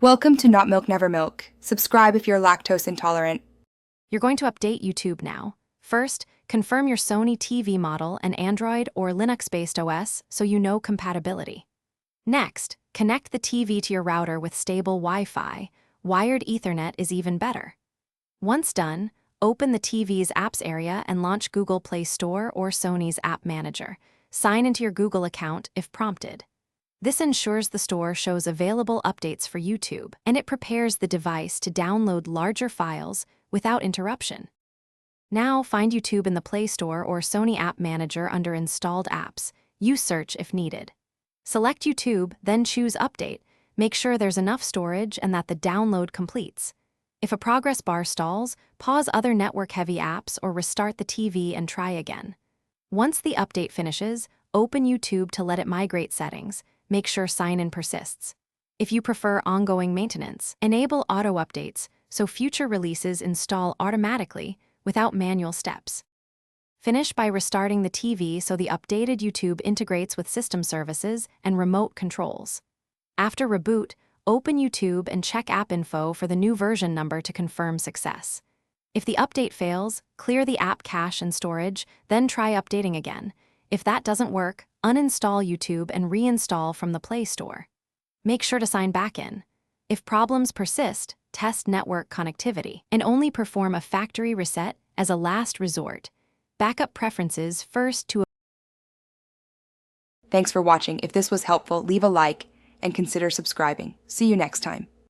Welcome to Not Milk Never Milk. Subscribe if you're lactose intolerant. You're going to update YouTube now. First, confirm your Sony TV model and Android or Linux-based OS so you know compatibility. Next, connect the TV to your router with stable Wi-Fi. Wired Ethernet is even better. Once done, open the TV's Apps area and launch Google Play Store or Sony's App Manager. Sign into your Google account if prompted. This ensures the store shows available updates for YouTube, and it prepares the device to download larger files without interruption. Now find YouTube in the Play Store or Sony App Manager under Installed Apps. Use search if needed. Select YouTube, then choose Update. Make sure there's enough storage and that the download completes. If a progress bar stalls, pause other network-heavy apps or restart the TV and try again. Once the update finishes, open YouTube to let it migrate settings. Make sure sign-in persists. If you prefer ongoing maintenance, enable auto-updates so future releases install automatically without manual steps. Finish by restarting the TV so the updated YouTube integrates with system services and remote controls. After reboot, open YouTube and check app info for the new version number to confirm success. If the update fails, clear the app cache and storage, then try updating again. If that doesn't work, uninstall YouTube and reinstall from the Play Store. Make sure to sign back in. If problems persist, test network connectivity and only perform a factory reset as a last resort. Backup preferences first to. Thanks for watching. If this was helpful, leave a like and consider subscribing. See you next time.